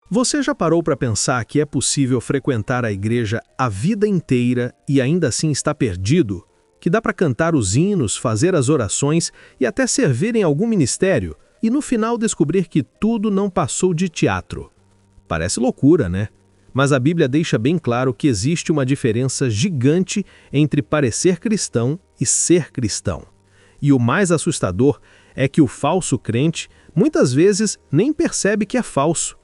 Você já parou para pensar que é possível frequentar a igreja a vida inteira e ainda assim estar perdido? Que dá para cantar os hinos, fazer as orações e até servir em algum ministério e no final descobrir que tudo não passou de teatro? Parece loucura, né? Mas a Bíblia deixa bem claro que existe uma diferença gigante entre parecer cristão e ser cristão. E o mais assustador é que o falso crente muitas vezes nem percebe que é falso.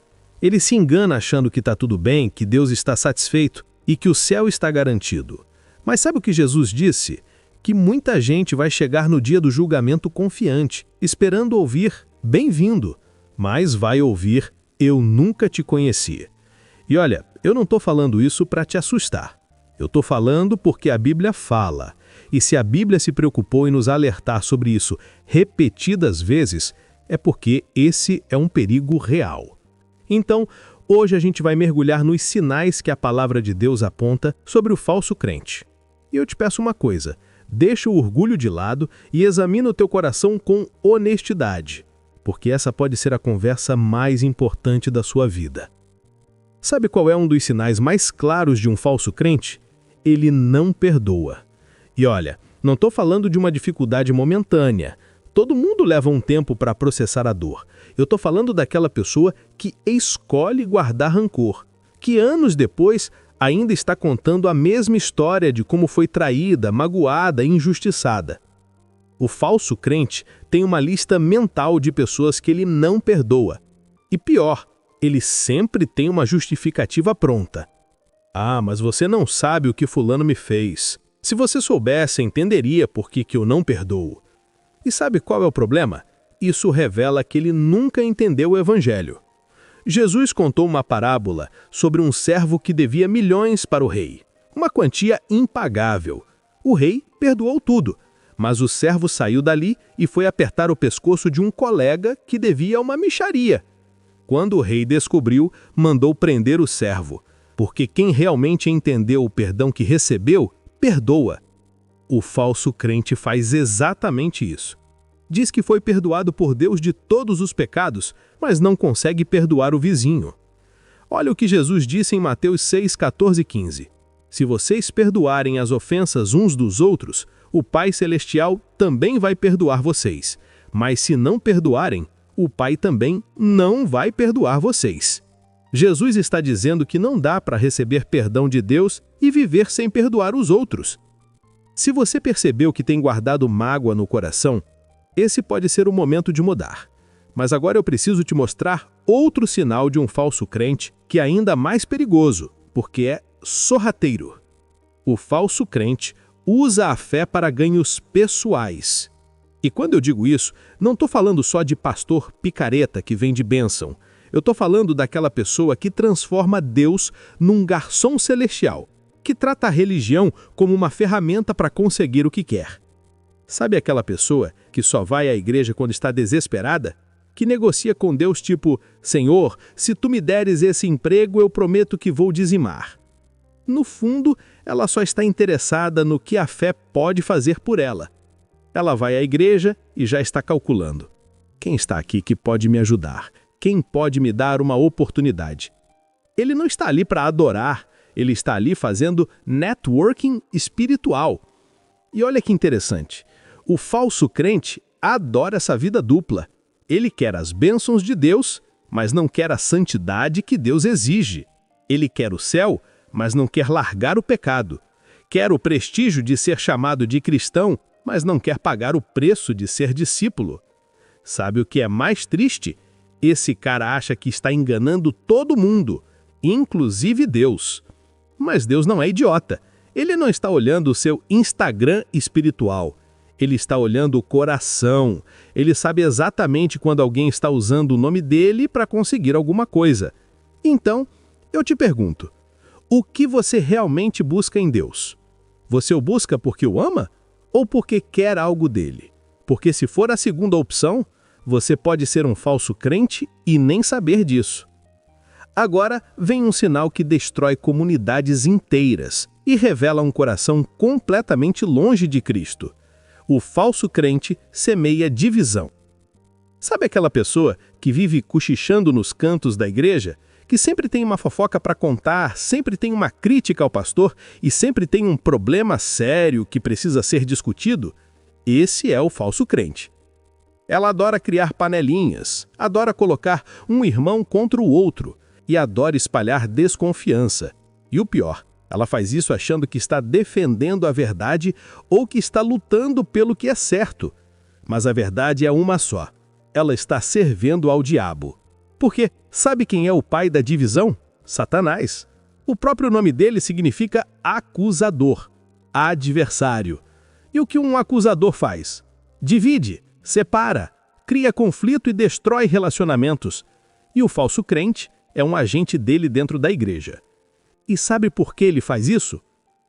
Ele se engana achando que está tudo bem, que Deus está satisfeito e que o céu está garantido. Mas sabe o que Jesus disse? Que muita gente vai chegar no dia do julgamento confiante, esperando ouvir "bem-vindo", mas vai ouvir "eu nunca te conheci". E olha, eu não estou falando isso para te assustar. Eu estou falando porque a Bíblia fala. E se a Bíblia se preocupou em nos alertar sobre isso repetidas vezes, é porque esse é um perigo real. Então, hoje a gente vai mergulhar nos sinais que a palavra de Deus aponta sobre o falso crente. E eu te peço uma coisa, deixa o orgulho de lado e examina o teu coração com honestidade, porque essa pode ser a conversa mais importante da sua vida. Sabe qual é um dos sinais mais claros de um falso crente? Ele não perdoa. E olha, não estou falando de uma dificuldade momentânea. Todo mundo leva um tempo para processar a dor. Eu estou falando daquela pessoa que escolhe guardar rancor, que anos depois ainda está contando a mesma história de como foi traída, magoada e injustiçada. O falso crente tem uma lista mental de pessoas que ele não perdoa. E pior, ele sempre tem uma justificativa pronta. Ah, mas você não sabe o que fulano me fez. Se você soubesse, entenderia por que eu não perdoo. E sabe qual é o problema? Isso revela que ele nunca entendeu o Evangelho. Jesus contou uma parábola sobre um servo que devia milhões para o rei, uma quantia impagável. O rei perdoou tudo, mas o servo saiu dali e foi apertar o pescoço de um colega que devia uma mixaria. Quando o rei descobriu, mandou prender o servo, porque quem realmente entendeu o perdão que recebeu, perdoa. O falso crente faz exatamente isso. Diz que foi perdoado por Deus de todos os pecados, mas não consegue perdoar o vizinho. Olha o que Jesus disse em Mateus 6, 14 e 15. Se vocês perdoarem as ofensas uns dos outros, o Pai Celestial também vai perdoar vocês. Mas se não perdoarem, o Pai também não vai perdoar vocês. Jesus está dizendo que não dá para receber perdão de Deus e viver sem perdoar os outros. Se você percebeu que tem guardado mágoa no coração, esse pode ser o momento de mudar. Mas agora eu preciso te mostrar outro sinal de um falso crente que é ainda mais perigoso, porque é sorrateiro. O falso crente usa a fé para ganhos pessoais. E quando eu digo isso, não estou falando só de pastor picareta que vende bênção. Eu estou falando daquela pessoa que transforma Deus num garçom celestial, que trata a religião como uma ferramenta para conseguir o que quer. Sabe aquela pessoa que só vai à igreja quando está desesperada? Que negocia com Deus tipo, Senhor, se tu me deres esse emprego, eu prometo que vou dizimar. No fundo, ela só está interessada no que a fé pode fazer por ela. Ela vai à igreja e já está calculando. Quem está aqui que pode me ajudar? Quem pode me dar uma oportunidade? Ele não está ali para adorar, ele está ali fazendo networking espiritual. E olha que interessante, o falso crente adora essa vida dupla. Ele quer as bênçãos de Deus, mas não quer a santidade que Deus exige. Ele quer o céu, mas não quer largar o pecado. Quer o prestígio de ser chamado de cristão, mas não quer pagar o preço de ser discípulo. Sabe o que é mais triste? Esse cara acha que está enganando todo mundo, inclusive Deus. Mas Deus não é idiota. Ele não está olhando o seu Instagram espiritual. Ele está olhando o coração. Ele sabe exatamente quando alguém está usando o nome dele para conseguir alguma coisa. Então, eu te pergunto, o que você realmente busca em Deus? Você o busca porque o ama ou porque quer algo dele? Porque se for a segunda opção, você pode ser um falso crente e nem saber disso. Agora vem um sinal que destrói comunidades inteiras e revela um coração completamente longe de Cristo. O falso crente semeia divisão. Sabe aquela pessoa que vive cochichando nos cantos da igreja, que sempre tem uma fofoca para contar, sempre tem uma crítica ao pastor e sempre tem um problema sério que precisa ser discutido, esse é o falso crente. Ela adora criar panelinhas, adora colocar um irmão contra o outro e adora espalhar desconfiança. E o pior, ela faz isso achando que está defendendo a verdade ou que está lutando pelo que é certo. Mas a verdade é uma só. Ela está servindo ao diabo. Porque sabe quem é o pai da divisão? Satanás. O próprio nome dele significa acusador, adversário. E o que um acusador faz? Divide, separa, cria conflito e destrói relacionamentos. E o falso crente é um agente dele dentro da igreja. E sabe por que ele faz isso?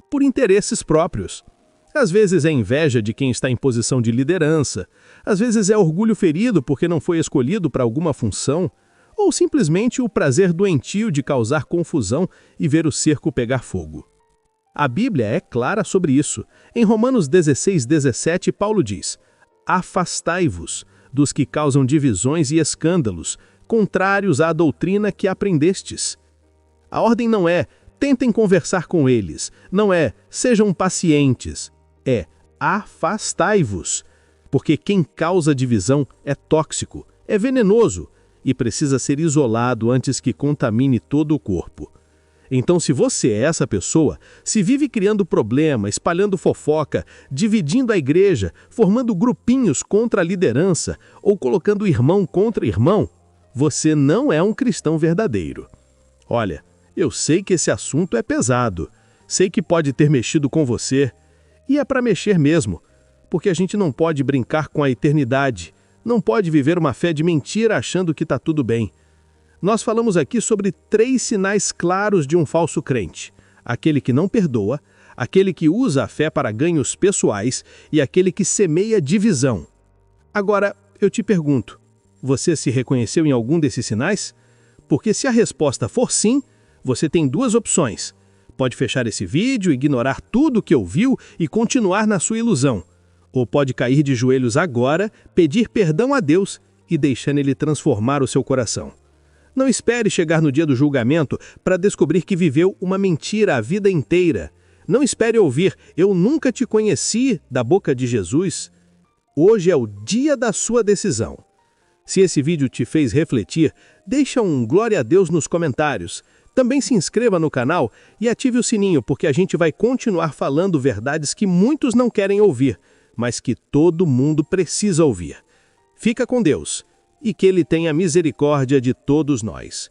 Por interesses próprios. Às vezes é inveja de quem está em posição de liderança, às vezes é orgulho ferido porque não foi escolhido para alguma função, ou simplesmente o prazer doentio de causar confusão e ver o cerco pegar fogo. A Bíblia é clara sobre isso. Em Romanos 16:17, Paulo diz: afastai-vos dos que causam divisões e escândalos, contrários à doutrina que aprendestes. A ordem não é tentem conversar com eles, não é sejam pacientes, é afastai-vos, porque quem causa divisão é tóxico, é venenoso e precisa ser isolado antes que contamine todo o corpo. Então, se você é essa pessoa, se vive criando problema, espalhando fofoca, dividindo a igreja, formando grupinhos contra a liderança ou colocando irmão contra irmão, você não é um cristão verdadeiro. Olha, eu sei que esse assunto é pesado, sei que pode ter mexido com você, e é para mexer mesmo, porque a gente não pode brincar com a eternidade, não pode viver uma fé de mentira achando que está tudo bem. Nós falamos aqui sobre 3 sinais claros de um falso crente: aquele que não perdoa, aquele que usa a fé para ganhos pessoais e aquele que semeia divisão. Agora, eu te pergunto, você se reconheceu em algum desses sinais? Porque se a resposta for sim, você tem 2 opções. Pode fechar esse vídeo, ignorar tudo que ouviu e continuar na sua ilusão. Ou pode cair de joelhos agora, pedir perdão a Deus e deixar Ele transformar o seu coração. Não espere chegar no dia do julgamento para descobrir que viveu uma mentira a vida inteira. Não espere ouvir "eu nunca te conheci" da boca de Jesus. Hoje é o dia da sua decisão. Se esse vídeo te fez refletir, deixa um glória a Deus nos comentários. Também se inscreva no canal e ative o sininho, porque a gente vai continuar falando verdades que muitos não querem ouvir, mas que todo mundo precisa ouvir. Fica com Deus e que Ele tenha misericórdia de todos nós.